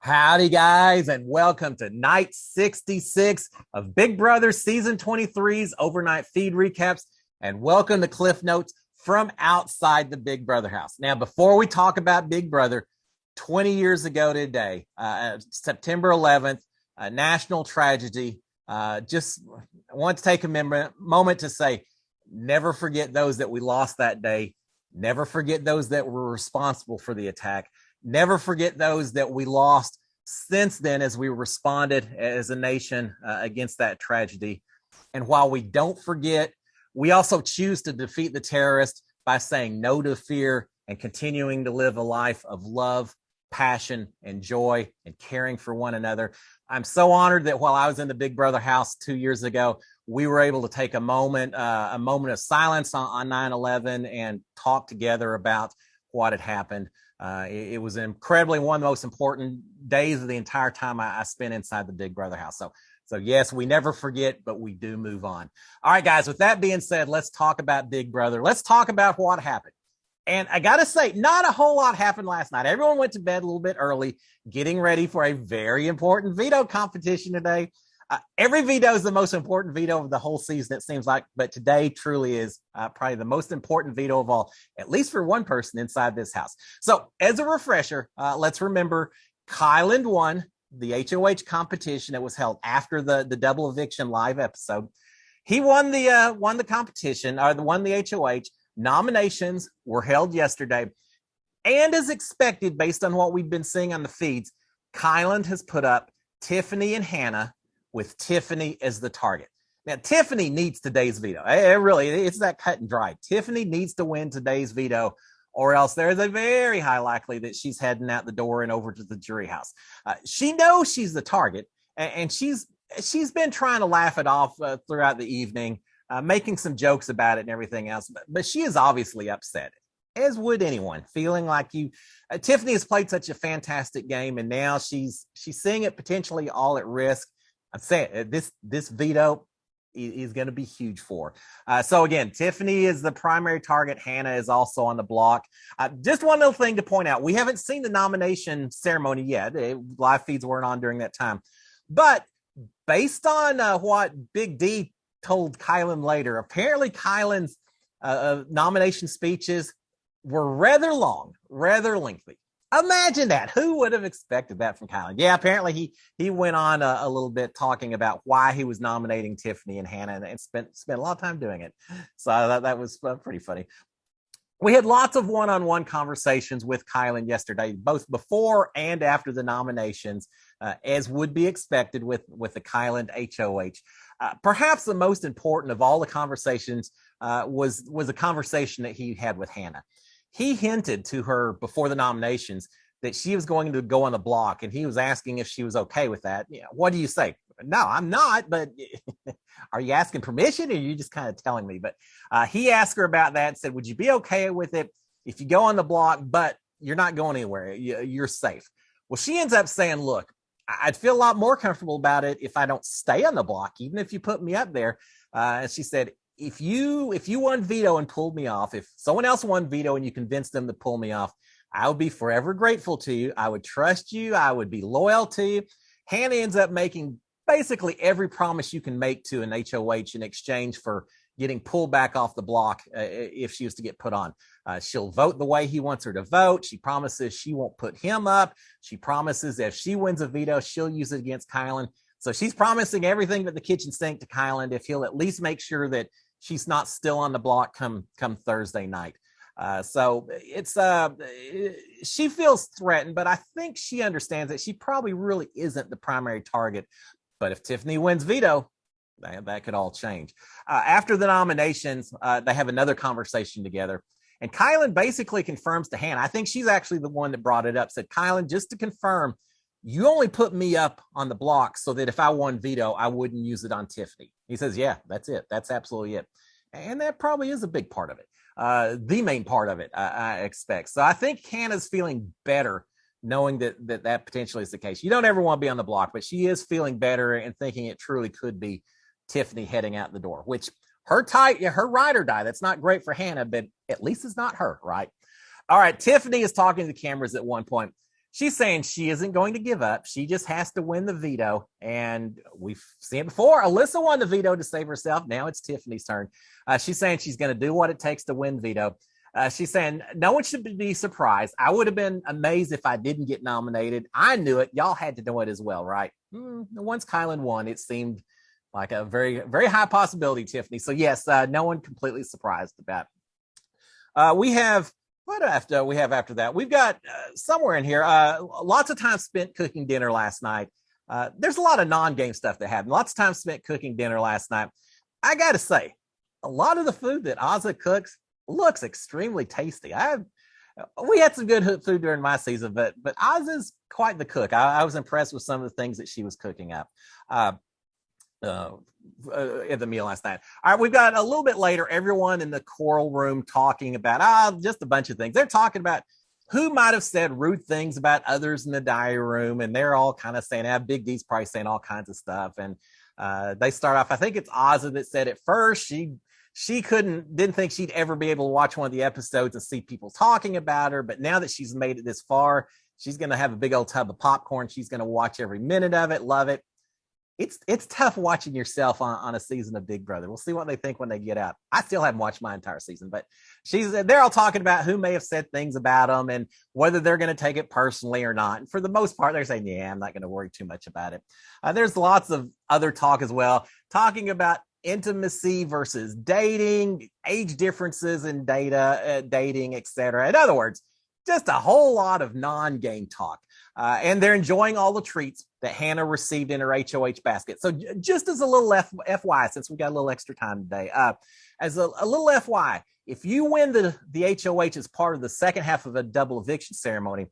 Howdy, guys, and welcome to night 66 of Big Brother Season 23's overnight feed recaps. And welcome to Cliff Notes from outside the Big Brother house. Now, before we talk about Big Brother, 20 years ago today, September 11th, a national tragedy. Just want to take a moment to say, never forget those that we lost that day. Never forget those that were responsible for the attack. Never forget those that we lost since then as we responded as a nation against that tragedy. And while we don't forget, we also choose to defeat the terrorists by saying no to fear and continuing to live a life of love, passion, and joy, and caring for one another. I'm so honored that while I was in the Big Brother house 2 years ago, we were able to take a moment of silence on 9/11 and talk together about what had happened. It was incredibly one of the most important days of the entire time I spent inside the Big Brother house. So yes, we never forget, but we do move on. All right, guys, with that being said, let's talk about Big Brother. Let's talk about what happened. And I got to say, not a whole lot happened last night. Everyone went to bed a little bit early, getting ready for a very important veto competition today. Every veto is the most important veto of the whole season, it seems like, but today truly is probably the most important veto of all, at least for one person inside this house. So as a refresher, let's remember Kyland won the HOH competition that was held after the double eviction live episode. He won the competition, or won the HOH. Nominations were held yesterday. And as expected, based on what we've been seeing on the feeds, Kyland has put up Tiffany and Hannah, with Tiffany as the target. Now, Tiffany needs today's veto. It's that cut and dry. Tiffany needs to win today's veto, or else there's a very high likelihood that she's heading out the door and over to the jury house. She knows she's the target, and she's been trying to laugh it off throughout the evening, making some jokes about it and everything else. But she is obviously upset, as would anyone, feeling like Tiffany has played such a fantastic game, and now she's seeing it potentially all at risk. I'm saying this veto is going to be huge for. So again, Tiffany is the primary target. Hannah is also on the block. Just one little thing to point out. We haven't seen the nomination ceremony yet. Live feeds weren't on during that time. But based on what Big D told Kyland later, apparently Kyland's nomination speeches were rather long, rather lengthy. Imagine that. Who would have expected that from Kyland? Yeah, apparently he went on a little bit talking about why he was nominating Tiffany and Hannah, and spent a lot of time doing it. So that was pretty funny. We had lots of one-on-one conversations with Kyland yesterday, both before and after the nominations, as would be expected with the Kyland HOH. Perhaps the most important of all the conversations was a conversation that he had with Hannah. He hinted to her before the nominations that she was going to go on the block, and he was asking if she was okay with that. What do you say? No, I'm not, but are you asking permission, or are you just kind of telling me? But he asked her about that and said, would you be okay with it if you go on the block, but you're not going anywhere? You're safe. Well, she ends up saying, look, I'd feel a lot more comfortable about it if I don't stay on the block, even if you put me up there. And she said, if you won veto and pulled me off, if someone else won veto and you convinced them to pull me off, I would be forever grateful to you. I would trust you. I would be loyal to you. Hannah ends up making basically every promise you can make to an HOH in exchange for getting pulled back off the block if she was to get put on. She'll vote the way he wants her to vote. She promises she won't put him up. She promises if she wins a veto, she'll use it against Kyland. So she's promising everything but the kitchen sink to Kyland if he'll at least make sure that she's not still on the block come Thursday night. So it's she feels threatened, but I think she understands that she probably really isn't the primary target. But if Tiffany wins veto, that could all change. After the nominations, they have another conversation together. And Kyland basically confirms to Hannah, I think she's actually the one that brought it up, said, Kyland, just to confirm, you only put me up on the block so that if I won veto, I wouldn't use it on Tiffany. He says, yeah, that's it. That's absolutely it. And that probably is a big part of it. The main part of it, I expect. So I think Hannah's feeling better knowing that potentially is the case. You don't ever want to be on the block, but she is feeling better and thinking it truly could be Tiffany heading out the door, which her ride or die. That's not great for Hannah, but at least it's not her, right? All right, Tiffany is talking to the cameras at one point. She's saying she isn't going to give up. She just has to win the veto. And we've seen it before. Alyssa won the veto to save herself. Now it's Tiffany's turn. She's saying she's going to do what it takes to win veto. She's saying no one should be surprised. I would have been amazed if I didn't get nominated. I knew it. Y'all had to know it as well, right? Once Kylan won, it seemed like a very, very high possibility, Tiffany. So yes, no one completely surprised about it. We have after that? We've got somewhere in here, lots of time spent cooking dinner last night. There's a lot of non-game stuff that happened. Lots of time spent cooking dinner last night. I got to say, a lot of the food that Ozza cooks looks extremely tasty. We had some good food during my season, but Ozza's quite the cook. I was impressed with some of the things that she was cooking up at the meal last night. All right, we've got a little bit later, everyone in the choral room talking about just a bunch of things. They're talking about who might have said rude things about others in the diary room, and they're all kind of saying, Big D's probably saying all kinds of stuff. And they start off, I think it's Ozza that said at first she didn't think she'd ever be able to watch one of the episodes and see people talking about her, but now that she's made it this far, she's going to have a big old tub of popcorn. She's going to watch every minute of it, love it. It's tough watching yourself on a season of Big Brother. We'll see what they think when they get out. I still haven't watched my entire season, but they're all talking about who may have said things about them and whether they're going to take it personally or not. And for the most part, they're saying, yeah, I'm not going to worry too much about it. There's lots of other talk as well, talking about intimacy versus dating, age differences in dating, etc. In other words, just a whole lot of non-game talk. And they're enjoying all the treats that Hannah received in her HOH basket. So just as a little FY, since we got a little extra time today, as a little FY, if you win the HOH as part of the second half of a double eviction ceremony,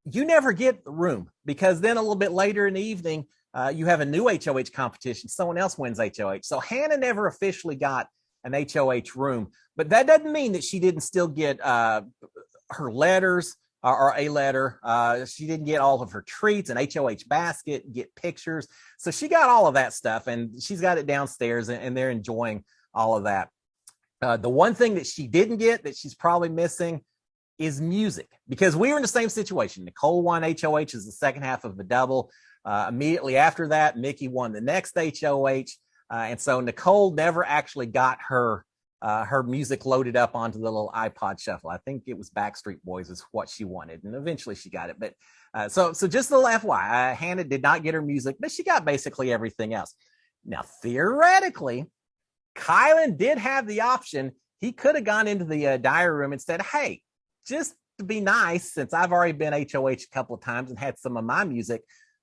you never get the room, because then a little bit later in the evening, you have a new HOH competition. Someone else wins HOH. So Hannah never officially got an HOH room, but that doesn't mean that she didn't still get her letters or a letter. She didn't get all of her treats, an HOH basket, get pictures. So she got all of that stuff, and she's got it downstairs, and they're enjoying all of that. The one thing that she didn't get that she's probably missing is music, because we were in the same situation. Nicole won HOH as the second half of the double. Immediately after that, Mickey won the next HOH. And so Nicole never actually got her music loaded up onto the little iPod shuffle. I think it was Backstreet Boys is what she wanted, and eventually she got it. But so just a little FYI, Hannah did not get her music, but she got basically everything else. Now, theoretically, Kylan did have the option. He could have gone into the diary room and said, hey, just to be nice, since I've already been HOH a couple of times and had some of my music,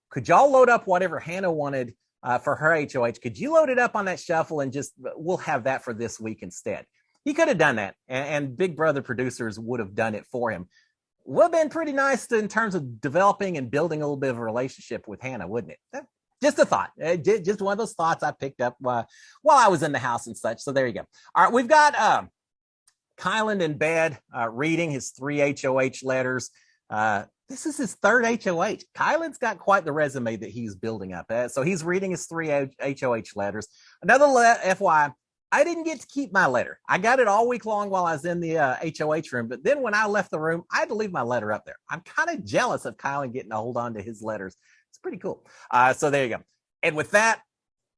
could y'all load up whatever Hannah wanted for her HOH? Could you load it up on that shuffle and we'll have that for this week instead? He could have done that, and Big Brother producers would have done it for him. Would have been pretty nice in terms of developing and building a little bit of a relationship with Hannah, wouldn't it? Just a thought. Just one of those thoughts I picked up while I was in the house and such. So there you go. All right, we've got Kylan in bed reading his 3 HOH letters. This is his third HOH. Kylan's got quite the resume that he's building up. So he's reading his 3 HOH letters. Another FY, I didn't get to keep my letter. I got it all week long while I was in the HOH room. But then when I left the room, I had to leave my letter up there. I'm kind of jealous of Kylan getting to hold on to his letters. It's pretty cool. So there you go. And with that,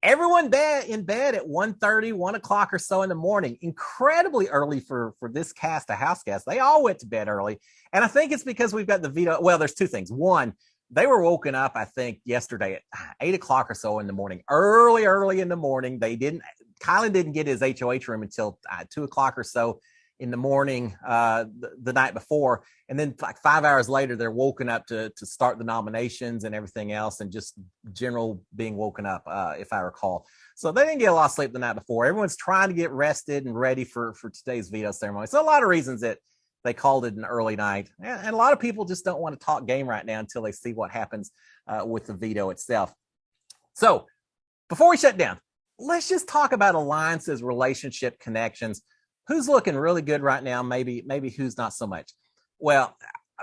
everyone in bed at 1:30, 1 o'clock or so in the morning. Incredibly early for this cast of house guests. They all went to bed early. And I think it's because we've got the veto. Well, there's two things. One, they were woken up, I think, yesterday at 8 o'clock or so in the morning. Early in the morning. Kylan didn't get his HOH room until 2 o'clock or so in the morning the night before. And then like 5 hours later, they're woken up to start the nominations and everything else, and just general being woken up, if I recall. So they didn't get a lot of sleep the night before. Everyone's trying to get rested and ready for today's veto ceremony. So a lot of reasons that they called it an early night. And a lot of people just don't want to talk game right now until they see what happens with the veto itself. So before we shut down, let's just talk about alliances, relationship connections. Who's looking really good right now? Maybe who's not so much. Well,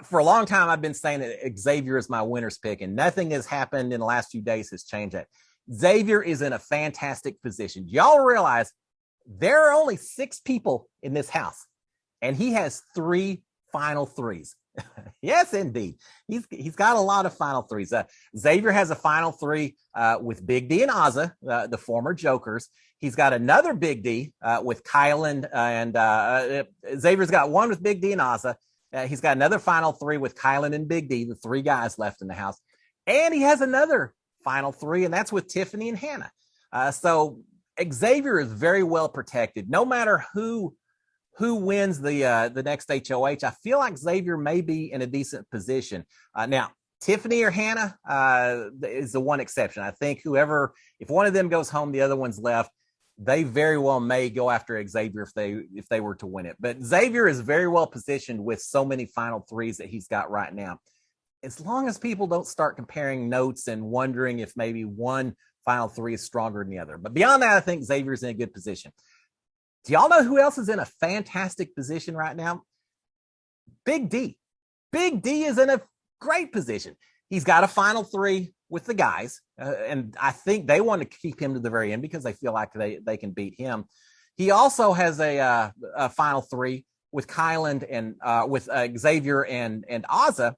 for a long time, I've been saying that Xavier is my winner's pick, and nothing has happened in the last few days has changed that. Xavier is in a fantastic position. Y'all realize there are only 6 people in this house, and he has 3 final 3s. Yes, indeed. He's got a lot of final threes. Xavier has a final three with Big D and Ozza, the former Jokers. He's got another Big D with Kylan, and Xavier's got one with Big D and Ozza. He's got another final three with Kylan and Big D, the three guys left in the house. And he has another final three, and that's with Tiffany and Hannah. So Xavier is very well protected. No matter who wins the next HOH, I feel like Xavier may be in a decent position. Now, Tiffany or Hannah is the one exception. I think if one of them goes home, the other one's left. They very well may go after Xavier if they were to win it. But Xavier is very well positioned with so many final threes that he's got right now. As long as people don't start comparing notes and wondering if maybe one final three is stronger than the other. But beyond that, I think Xavier's in a good position. Do y'all know who else is in a fantastic position right now? Big D. Big D is in a great position. He's got a final three with the guys, and I think they want to keep him to the very end because they feel like they can beat him. He also has a final three with Kylan and with Xavier and Ozza.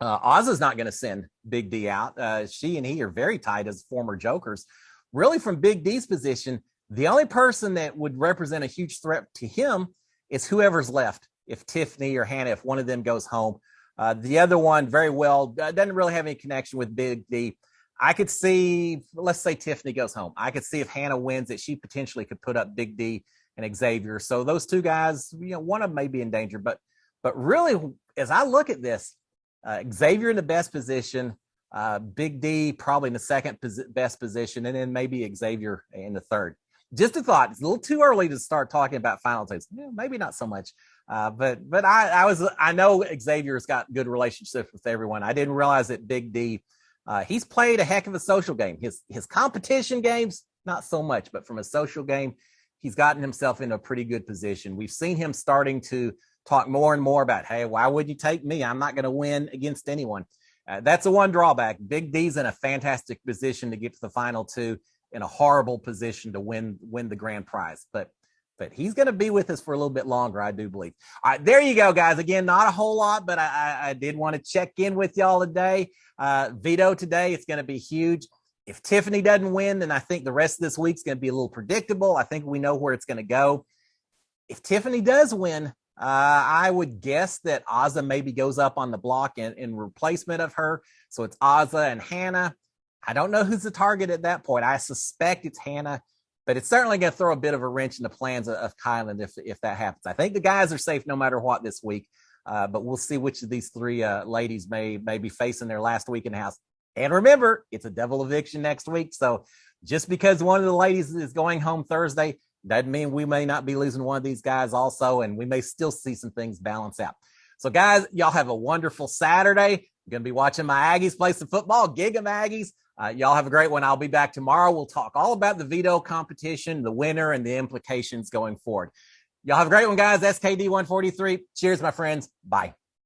Ozza's not going to send Big D out. She and he are very tight as former Jokers. Really, from Big D's position, the only person that would represent a huge threat to him is whoever's left. If Tiffany or Hannah, if one of them goes home, the other one very well doesn't really have any connection with Big D. I could see, let's say Tiffany goes home. I could see if Hannah wins that she potentially could put up Big D and Xavier. So those two guys, one of them may be in danger. But really, as I look at this, Xavier in the best position, Big D probably in the second best position, and then maybe Xavier in the third. Just a thought. It's a little too early to start talking about final takes. Maybe not so much. But I know Xavier's got good relationships with everyone. I didn't realize that Big D, he's played a heck of a social game. His competition games, not so much, but from a social game, he's gotten himself in a pretty good position. We've seen him starting to talk more and more about, hey, why would you take me? I'm not going to win against anyone. That's the one drawback. Big D's in a fantastic position to get to the final two, in a horrible position to win the grand prize. But he's going to be with us for a little bit longer, I do believe. All right, there you go, guys. Again, not a whole lot, but I did want to check in with y'all today. Veto today, it's going to be huge. If Tiffany doesn't win, then I think the rest of this week's going to be a little predictable. I think we know where it's going to go. If Tiffany does win, I would guess that Ozza maybe goes up on the block in replacement of her. So it's Ozza and Hannah. I don't know who's the target at that point. I suspect it's Hannah, but it's certainly going to throw a bit of a wrench in the plans of Kylan if that happens. I think the guys are safe no matter what this week, but we'll see which of these three ladies may be facing their last week in the house. And remember, it's a double eviction next week, so just because one of the ladies is going home Thursday doesn't mean we may not be losing one of these guys also, and we may still see some things balance out. So, guys, y'all have a wonderful Saturday. I'm going to be watching my Aggies play some football, Gig 'em Aggies. Y'all have a great one. I'll be back tomorrow. We'll talk all about the veto competition, the winner, and the implications going forward. Y'all have a great one, guys. SKD 143. Cheers, my friends. Bye.